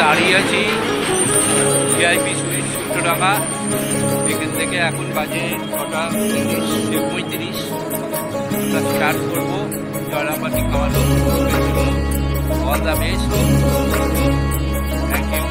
দাঁড়িয়ে আছি VIP sweet সূত্রডাঙ্গা। এখান থেকে এখন বাজে 6:35 আমরা স্টার্ট করবো জয়রামবাটি খামারো। All the best, thank you.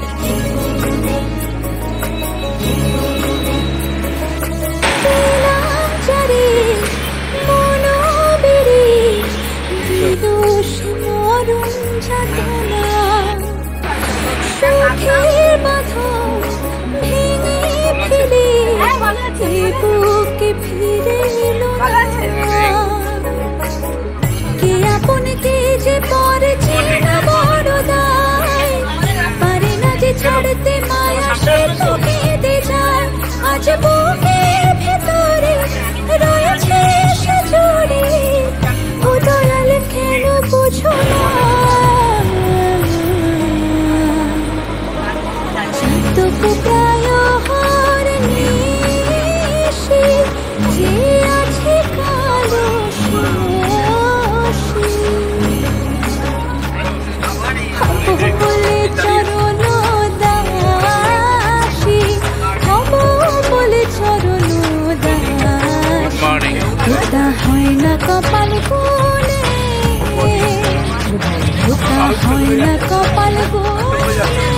ছাড়তে মায়া সে তো কেঁদে যায়, আজ বুকের ভেতরে রয়েছে সজোরে। ও দয়াল কেন বুঝো না, যতটুকু প্রায় হার নিশি যে আছে কালো বলে চরণ দাসী, হব বলে চরণ দাসী। ধোকা হয় না কপাল কোণে, ধোকা হয় না কপাল কোণে।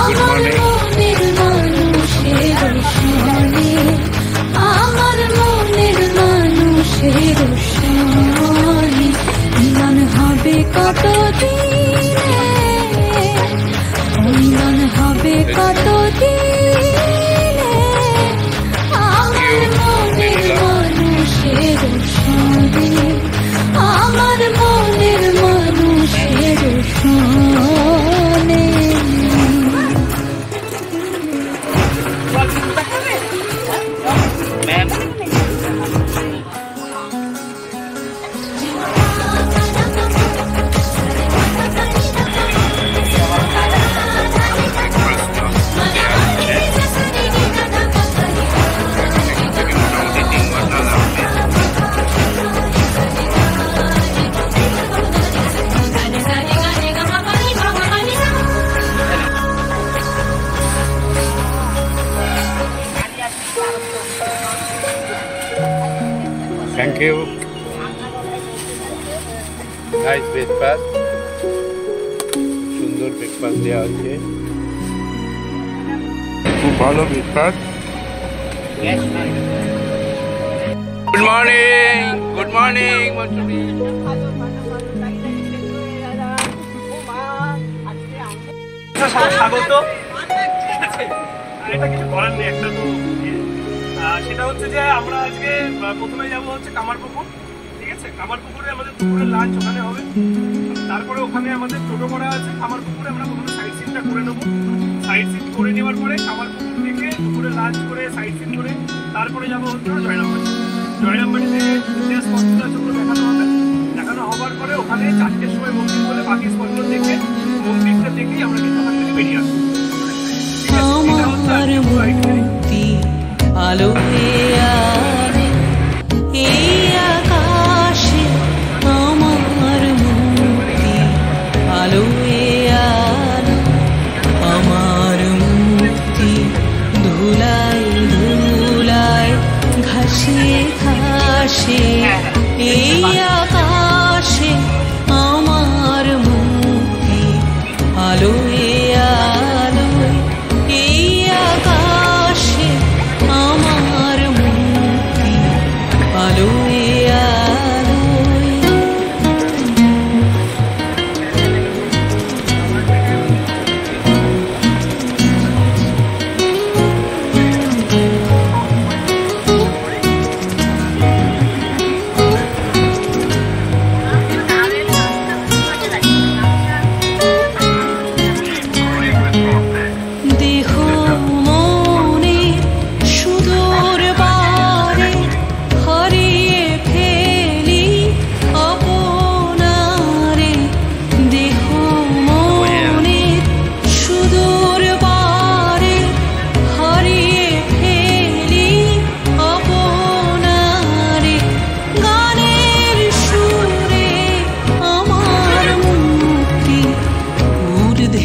আমার মনের মানুষের সনে, আমার মনের মানুষের সনে মিলন হবে কত দিনে, মিলন হবে কত দিনে। আমার মনের মানুষের সনে, আমার মনের মানুষের সনে। Thank you. নাইস ব্রেকফাস্ট, সুন্দর ব্রেকফাস্ট দেওয়া হচ্ছে, খুব ভালো breakfast. Good morning, good morning মন্টুরি। স্বাগত। এটা কিছু করার নেই, একটা তো সেটা হচ্ছে যে আমরা আজকে প্রথমে যাবো হচ্ছে কামারপুকুর। ঠিক আছে, কামারপুকুরে আমাদের দুপুরের লাঞ্চ ওখানে হবে। তারপরে ওখানে আমাদের টোটো করা আছে, কামারপুকুরে আমরা প্রথমে সাইট সিনটা করে নেবো। সাইট সিন করে নেওয়ার পরে কামারপুকুর থেকে দুপুরে লাঞ্চ করে সাইট সিন করে তারপরে যাবো হচ্ছে জয়রামবাটি। জয়রামবাটিতে যে স্পটগুলো আছে ওগুলো দেখানো হবে। দেখানো হওয়ার পরে ওখানে 4টের সময় মন্দির বলে বাকি স্পটগুলো দেখে মন্দিরটা দেখেই আমরা কিন্তু ওখান থেকে বেরিয়ে আসবো। আলো এই আকাশে আমার মুক্তি, আলো আলো আমার মুক্তি। ধুলায় ধুলায় ঘাসে ঘাসে এই আকাশে আমার মুক্তি, আলো আলো এই আকাশে আমার মুক্তি, আলো আলো।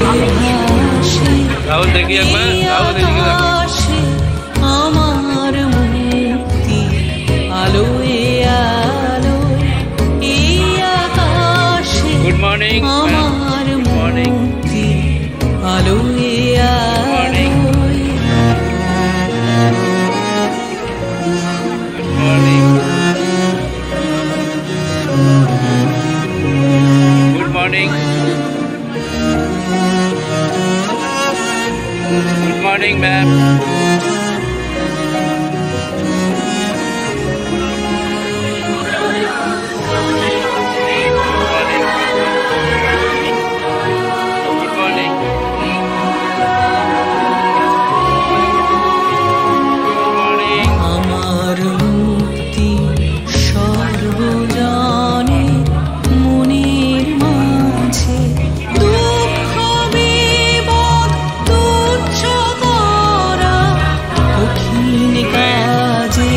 ভাসে রাহুল দেখি একবার, রাহুল এদিকে দেখো। আকাশে আমার মুক্তি আলোয় আলোয় এই আকাশে গুড মর্নিং আমার মর্নিং মুক্তি আলোয় আলোয় morning good morning good morning ma'am good morning আমার মুক্তি সর্বজনে মনের মাঝে দুঃখ বিপদ তুচ্ছ করা কঠিন কাজে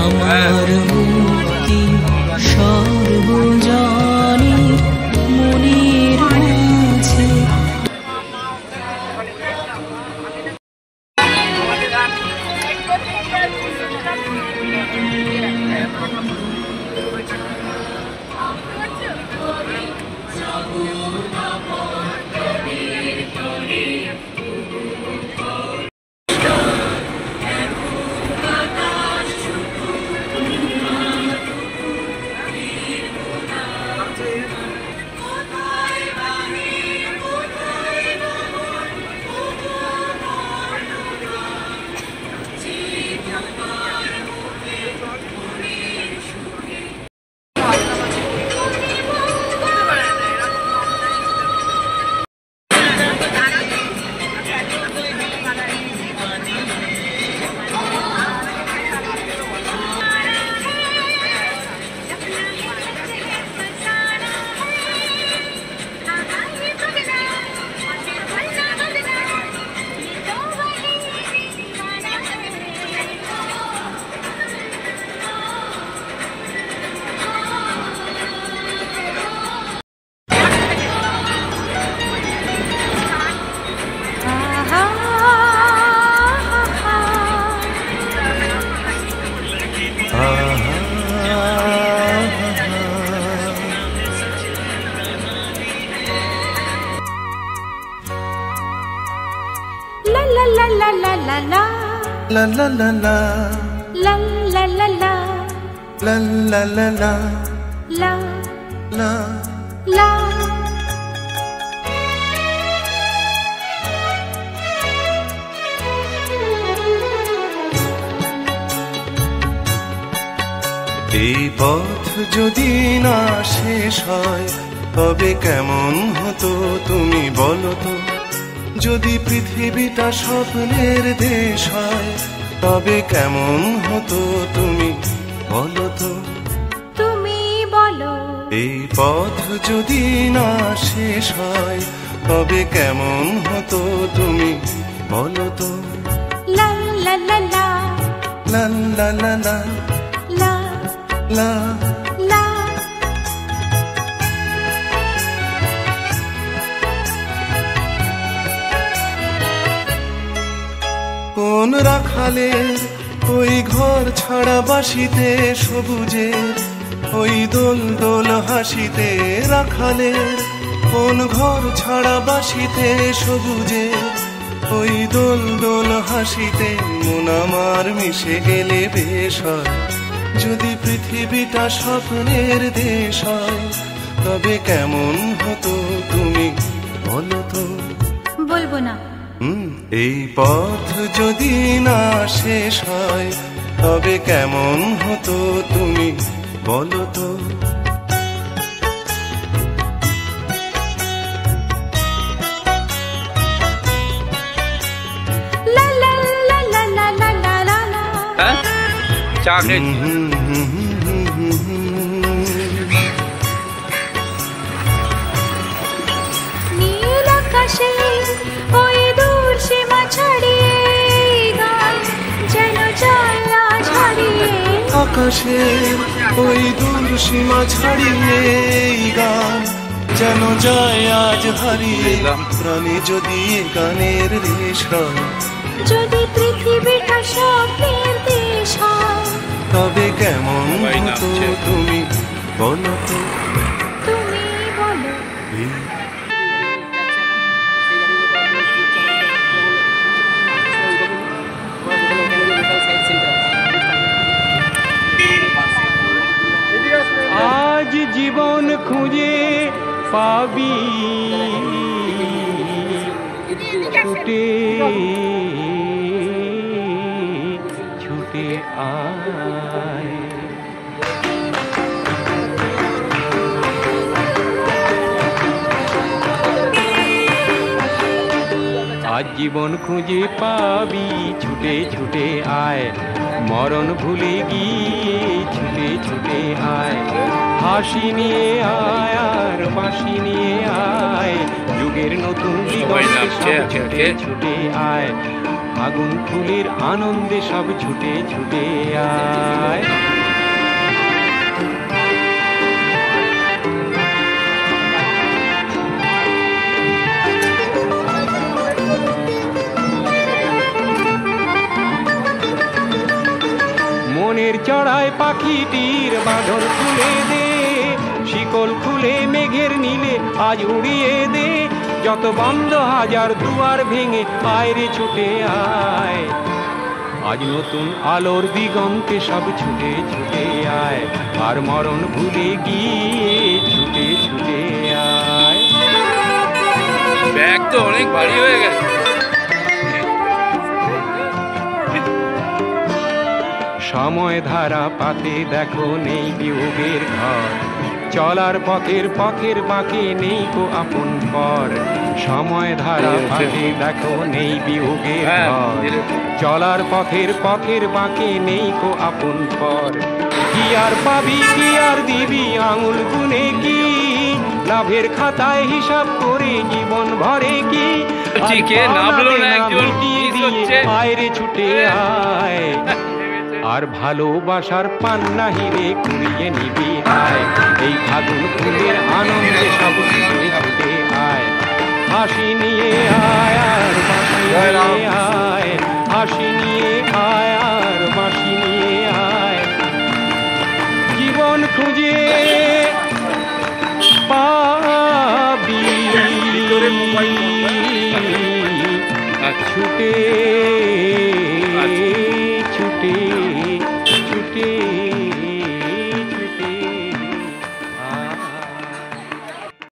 আমার মুক্তি সর্বজনে মনের মাঝে La la la la la la la La la la la, la la la la la la la la, la la. la এই পথ যদি না শেষ হয় তবে কেমন হতো তুমি বলো তো। যদি পৃথিবীটা স্বপ্নের দেশ হয় তবে কেমন হতো তুমি বলো তো। তুমি বলো এই পথ যদি না শেষ হয় তবে কেমন হতো তুমি বলো তো। la la la la লা লা লা লা la লা। la কোন রাখালের ওই ঘর ছাড়া বাসিতে সবুজের ওই দোল দোল হাসিতে। রাখালের কোন ঘর ছাড়া বাসিতে সবুজের ওই দোল দোল হাসিতে। মন আমার মিশে গেলে বেশ হয় যদি পৃথিবীটা স্বপ্নের দেশ হয় তবে কেমন হতো তুমি বলো তো। বলবো না এই পথ যদি না শেষ হয় তবে কেমন হতো তুমি বলো তো। la la la la la la la la la হ্যাঁ চা খেয়েছি নীল আকাশে ওই দূর সীমা ছাড়িয়ে গান যেন জয়া ছাড়িয়ে। আকাশের ওই দূর সীমা ছাড়িয়ে এই গান যেন যায় আজ হারিয়ে প্রাণে যদি এ গানের রেশ হয়। যদি পৃথিবীটা স্বপ্নের দেশ হয়, তবে কেমন হতো তুমি বলো তো? তুমি বলো। আজ জীবন খুঁজে পাবি ছুটে ছুটে আয়। আজ জীবন খুঁজে পাবি ছুটে ছুটে আয়, মরণ ভুলে গিয়ে ছুটে ছুটে আয়। হাসি নিয়ে আয় আর বাঁশি নিয়ে আয়, যুগের নতুন দিগন্তে সব ছুটে ছুটে আয়। আগুন ফুলের আনন্দে সব ছুটে ছুটে আয়। মনের চড়ায় পাখিটির বাঁধন খুলে দে, শিকল খুলে মেঘের নীলে আজ উড়িয়ে দে। যত বন্ধ হাজার দুয়ার ভেঙে আয় রে ছুটে আয়। আজ নতুন আলোর দিগন্তে সব ছুটে ছুটে আয়, আর মরণ ভুলে গিয়ে ছুটে ছুটে আয়। ব্যাগ তো অনেক ভারী হয়ে গেছে। সময় ধারা পাতে দেখো নেই বিয়োগের ঘর, চলার পথের পথের বাঁকে নেই কো আপন পর। সময় ধারা পাতে দেখো নেই বিয়োগের ঘর, চলার পথের পথের বাঁকে নেই কো আপন পর। কি আর পাবি কি আর দিবি আঙুল গুনে কি, লাভের খাতায় হিসাব করে জীবন ভরে কি। টিকে নামলো না একজন, মিস হচ্ছে। আয় রে ছুটে আয়, আর ভালোবাসার পান্না হিরে কুড়িয়ে নিবি আয়। এই ফাগুন ফুলের আনন্দে সব ছুটে ছুটে আয়। হাসি নিয়ে আয় আর বাঁশি নিয়ে আয়, হাসি নিয়ে আয় আর বাঁশি নিয়ে আয়। জীবন খুঁজে পাবি ছুটে ছুটে